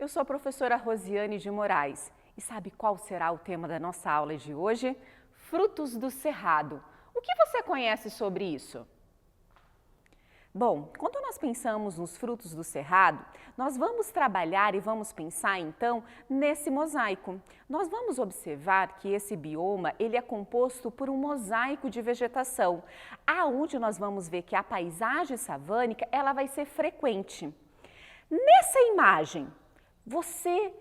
Eu sou a professora Rosiane de Moraes e sabe qual será o tema da nossa aula de hoje? Frutos do Cerrado. O que você conhece sobre isso? Bom, quando nós pensamos nos frutos do Cerrado, nós vamos trabalhar e vamos pensar então nesse mosaico. Nós vamos observar que esse bioma ele é composto por um mosaico de vegetação, aonde nós vamos ver que a paisagem savânica ela vai ser frequente. Nessa imagem, você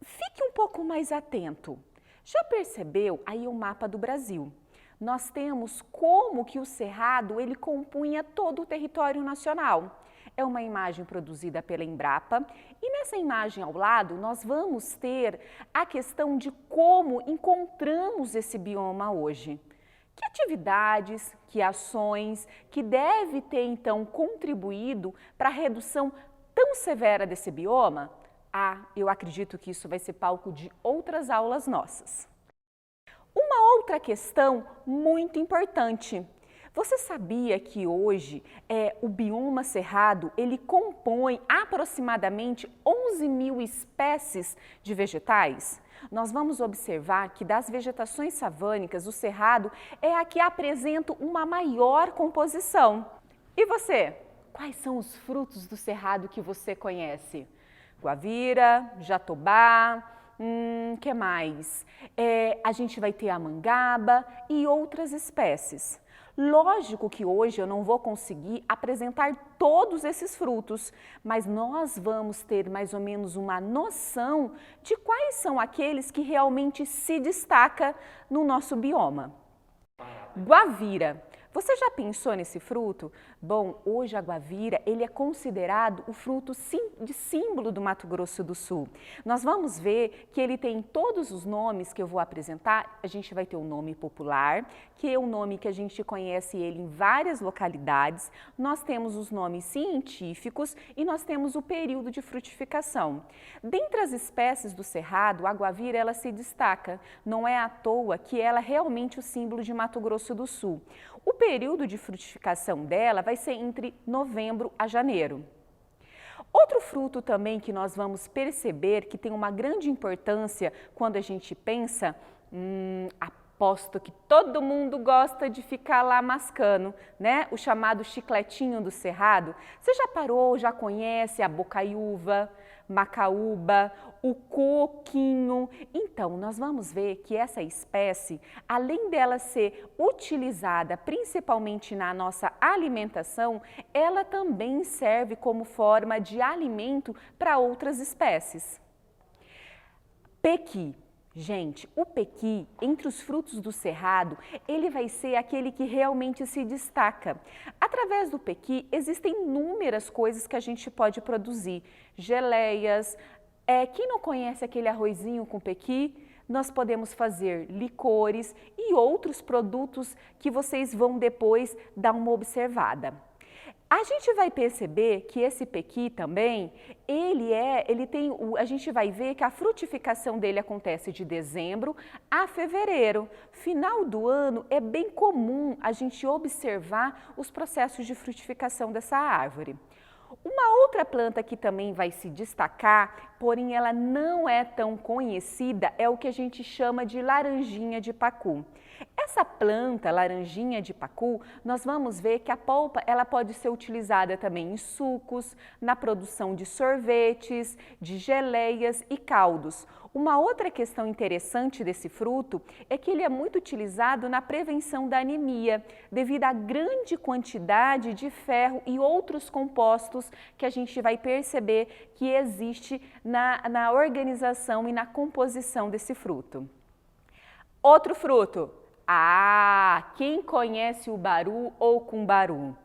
fique um pouco mais atento. Já percebeu aí o mapa do Brasil? Nós temos como que o Cerrado ele compunha todo o território nacional. É uma imagem produzida pela Embrapa e nessa imagem ao lado nós vamos ter a questão de como encontramos esse bioma hoje. Que atividades, que ações, que deve ter então contribuído para a redução tão severa desse bioma? Eu acredito que isso vai ser palco de outras aulas nossas. Uma outra questão muito importante. Você sabia que hoje o bioma cerrado ele compõe aproximadamente 11 mil espécies de vegetais? Nós vamos observar que das vegetações savânicas, o cerrado é a que apresenta uma maior composição. E você? Quais são os frutos do cerrado que você conhece? Guavira, jatobá, que mais? A gente vai ter a mangaba e outras espécies. Lógico que hoje eu não vou conseguir apresentar todos esses frutos, mas nós vamos ter mais ou menos uma noção de quais são aqueles que realmente se destacam no nosso bioma. Guavira. Você já pensou nesse fruto? Bom, hoje a guavira ele é considerado o fruto de símbolo do Mato Grosso do Sul. Nós vamos ver que ele tem todos os nomes que eu vou apresentar. A gente vai ter o nome popular, que é um nome que a gente conhece ele em várias localidades. Nós temos os nomes científicos e nós temos o período de frutificação. Dentre as espécies do cerrado, a guavira ela se destaca. Não é à toa que ela é realmente o símbolo de Mato Grosso do Sul. O período de frutificação dela vai ser entre novembro a janeiro. Outro fruto também que nós vamos perceber que tem uma grande importância quando a gente pensa, aposto que todo mundo gosta de ficar lá mascando, né? O chamado chicletinho do cerrado. Você já parou, já conhece a bocaiúva, macaúba, o coquinho? Então, nós vamos ver que essa espécie, além dela ser utilizada principalmente na nossa alimentação, ela também serve como forma de alimento para outras espécies. Pequi. Gente, o pequi, entre os frutos do cerrado, ele vai ser aquele que realmente se destaca. Através do pequi, existem inúmeras coisas que a gente pode produzir. Geleias, quem não conhece aquele arrozinho com pequi? Nós podemos fazer licores e outros produtos que vocês vão depois dar uma observada. A gente vai perceber que esse pequi também, a gente vai ver que a frutificação dele acontece de dezembro a fevereiro. Final do ano é bem comum a gente observar os processos de frutificação dessa árvore. Uma outra planta que também vai se destacar, porém ela não é tão conhecida, é o que a gente chama de laranjinha de pacu. Essa planta, laranjinha de pacu, nós vamos ver que a polpa ela pode ser utilizada também em sucos, na produção de sorvetes, de geleias e caldos. Uma outra questão interessante desse fruto é que ele é muito utilizado na prevenção da anemia, devido à grande quantidade de ferro e outros compostos que a gente vai perceber que existe na organização e na composição desse fruto. Outro fruto. Quem conhece o baru ou cumbaru?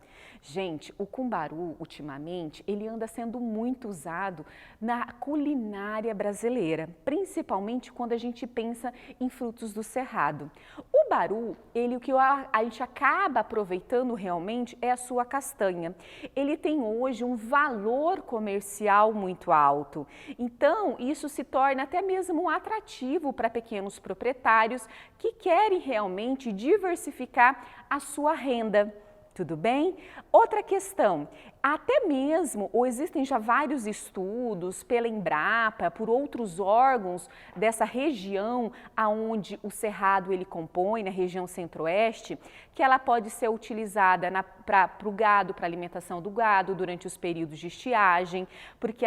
Gente, o cumbaru, ultimamente, ele anda sendo muito usado na culinária brasileira, principalmente quando a gente pensa em frutos do cerrado. O baru, o que a gente acaba aproveitando realmente é a sua castanha. Ele tem hoje um valor comercial muito alto. Então, isso se torna até mesmo um atrativo para pequenos proprietários que querem realmente diversificar a sua renda. Tudo bem? Outra questão Até mesmo, ou existem já vários estudos pela Embrapa, por outros órgãos dessa região aonde o cerrado ele compõe, na região centro-oeste, que ela pode ser utilizada para o gado, para alimentação do gado durante os períodos de estiagem, porque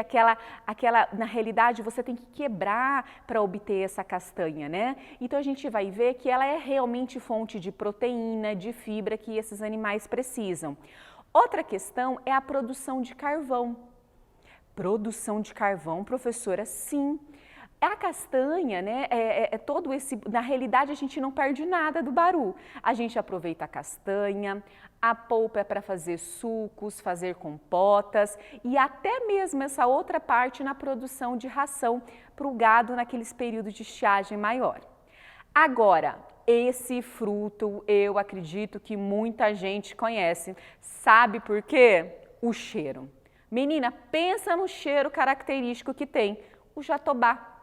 na realidade você tem que quebrar para obter essa castanha, né? Então a gente vai ver que ela é realmente fonte de proteína, de fibra que esses animais precisam. Outra questão é a produção de carvão. Produção de carvão, professora, sim. A castanha, né, na realidade a gente não perde nada do baru. A gente aproveita a castanha, a polpa é para fazer sucos, fazer compotas e até mesmo essa outra parte na produção de ração para o gado naqueles períodos de estiagem maior. Agora, esse fruto eu acredito que muita gente conhece. Sabe por quê? O cheiro. Menina, pensa no cheiro característico que tem o jatobá.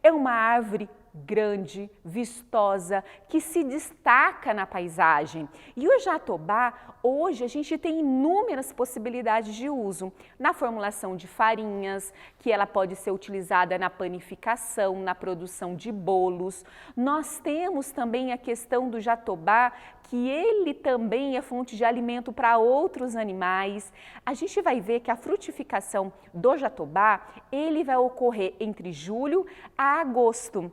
É uma árvore grande, vistosa, que se destaca na paisagem. E o jatobá, hoje a gente tem inúmeras possibilidades de uso. Na formulação de farinhas, que ela pode ser utilizada na panificação, na produção de bolos. Nós temos também a questão do jatobá, que ele também é fonte de alimento para outros animais. A gente vai ver que a frutificação do jatobá, ele vai ocorrer entre julho a agosto.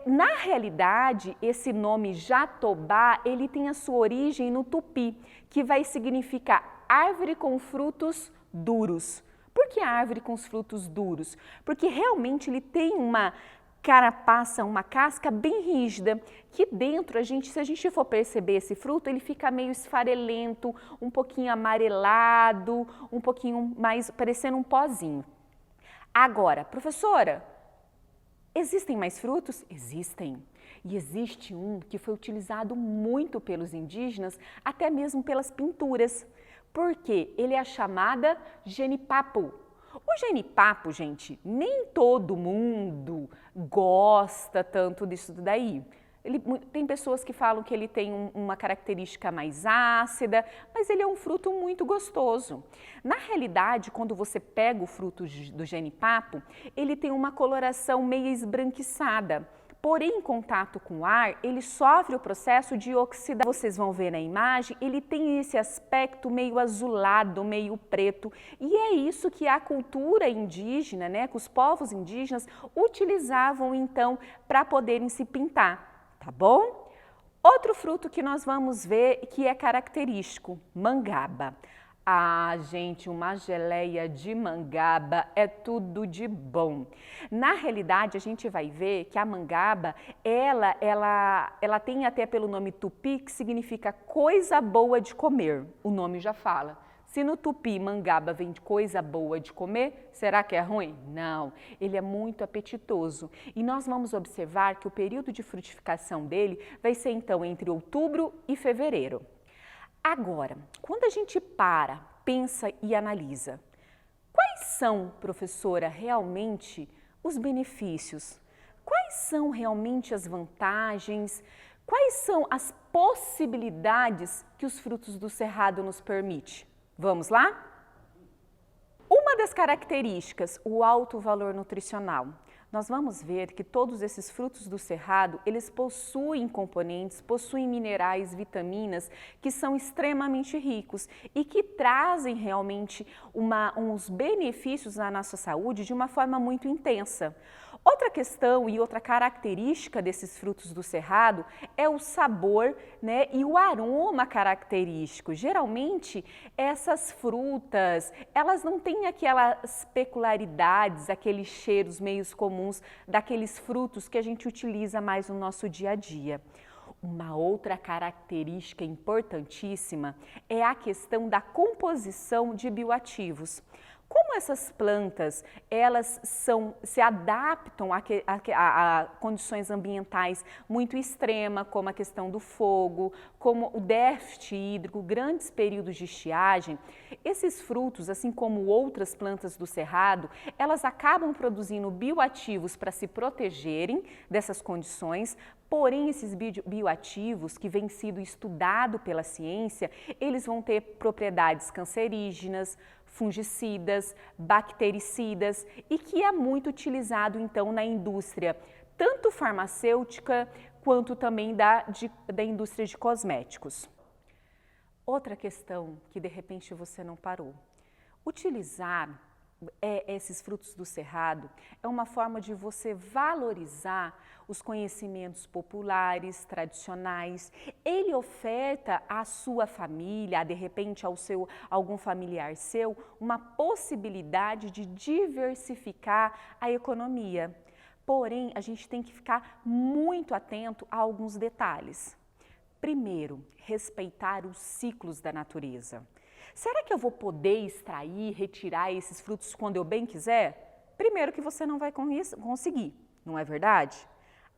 Na realidade, esse nome jatobá, ele tem a sua origem no tupi, que vai significar árvore com frutos duros. Por que árvore com os frutos duros? Porque realmente ele tem uma carapaça, uma casca bem rígida, que dentro, se a gente for perceber esse fruto, ele fica meio esfarelento, um pouquinho amarelado, um pouquinho mais parecendo um pozinho. Agora, professora, existem mais frutos? Existem. E existe um que foi utilizado muito pelos indígenas, até mesmo pelas pinturas. Por quê? Ele é a chamada genipapo. O genipapo, gente, nem todo mundo gosta tanto disso daí. Tem pessoas que falam que ele tem uma característica mais ácida, mas ele é um fruto muito gostoso. Na realidade, quando você pega o fruto do genipapo, ele tem uma coloração meio esbranquiçada. Porém, em contato com o ar, ele sofre o processo de oxidação. Vocês vão ver na imagem, ele tem esse aspecto meio azulado, meio preto. E é isso que a cultura indígena, né, que os povos indígenas utilizavam então para poderem se pintar, tá bom? Outro fruto que nós vamos ver que é característico, mangaba. Ah, gente, uma geleia de mangaba é tudo de bom. Na realidade, a gente vai ver que a mangaba, ela tem até pelo nome tupi, que significa coisa boa de comer. O nome já fala. Se no tupi mangaba vem de coisa boa de comer, será que é ruim? Não, ele é muito apetitoso. E nós vamos observar que o período de frutificação dele vai ser então entre outubro e fevereiro. Agora, quando a gente pensa e analisa, quais são, professora, realmente os benefícios? Quais são realmente as vantagens? Quais são as possibilidades que os frutos do cerrado nos permitem? Vamos lá? Uma das características, o alto valor nutricional. Nós vamos ver que todos esses frutos do cerrado, eles possuem componentes, possuem minerais, vitaminas que são extremamente ricos e que trazem realmente uns benefícios à nossa saúde de uma forma muito intensa. Outra questão e outra característica desses frutos do cerrado é o sabor, né, e o aroma característico. Geralmente, essas frutas, elas não têm aquelas peculiaridades, aqueles cheiros meio comuns daqueles frutos que a gente utiliza mais no nosso dia a dia. Uma outra característica importantíssima é a questão da composição de bioativos. Como essas plantas, elas se adaptam a condições ambientais muito extremas, como a questão do fogo, como o déficit hídrico, grandes períodos de estiagem, esses frutos, assim como outras plantas do cerrado, elas acabam produzindo bioativos para se protegerem dessas condições. Porém, esses bioativos que vêm sido estudado pela ciência, eles vão ter propriedades cancerígenas, fungicidas, bactericidas e que é muito utilizado então na indústria, tanto farmacêutica quanto também da indústria de cosméticos. Outra questão que de repente você não parou. Utilizar esses frutos do cerrado é uma forma de você valorizar os conhecimentos populares, tradicionais. Ele oferta à sua família, de repente algum familiar seu, uma possibilidade de diversificar a economia. Porém, a gente tem que ficar muito atento a alguns detalhes. Primeiro, respeitar os ciclos da natureza. Será que eu vou poder extrair, retirar esses frutos quando eu bem quiser? Primeiro que você não vai conseguir, não é verdade?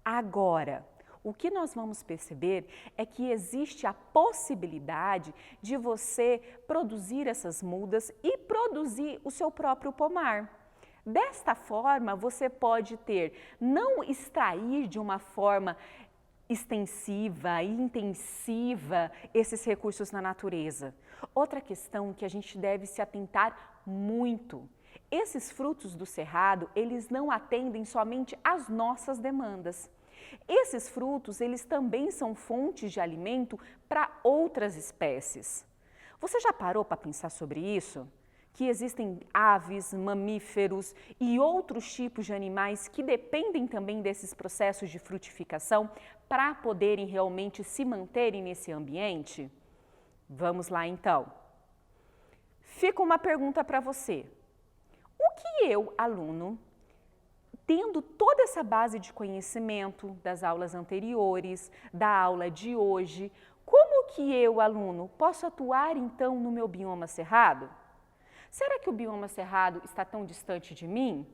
Agora, o que nós vamos perceber é que existe a possibilidade de você produzir essas mudas e produzir o seu próprio pomar. Desta forma, você pode não extrair de uma forma extensiva e intensiva esses recursos na natureza. Outra questão que a gente deve se atentar muito. Esses frutos do cerrado, eles não atendem somente às nossas demandas. Esses frutos, eles também são fontes de alimento para outras espécies. Você já parou para pensar sobre isso? Que existem aves, mamíferos e outros tipos de animais que dependem também desses processos de frutificação para poderem realmente se manterem nesse ambiente? Vamos lá então. Fica uma pergunta para você. O que eu, aluno, tendo toda essa base de conhecimento das aulas anteriores, da aula de hoje, como que eu, aluno, posso atuar então no meu bioma cerrado? Será que o bioma cerrado está tão distante de mim?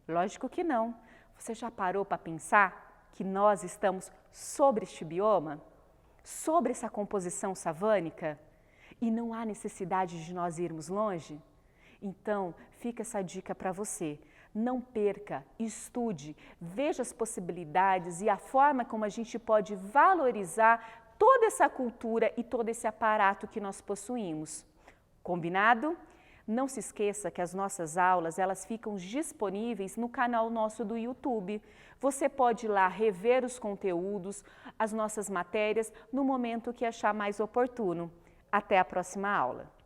Lógico que não. Você já parou para pensar que nós estamos sobre este bioma? Sobre essa composição savânica? E não há necessidade de nós irmos longe? Então, fica essa dica para você. Não perca, estude, veja as possibilidades e a forma como a gente pode valorizar toda essa cultura e todo esse aparato que nós possuímos. Combinado? Não se esqueça que as nossas aulas, elas ficam disponíveis no canal nosso do YouTube. Você pode ir lá rever os conteúdos, as nossas matérias, no momento que achar mais oportuno. Até a próxima aula!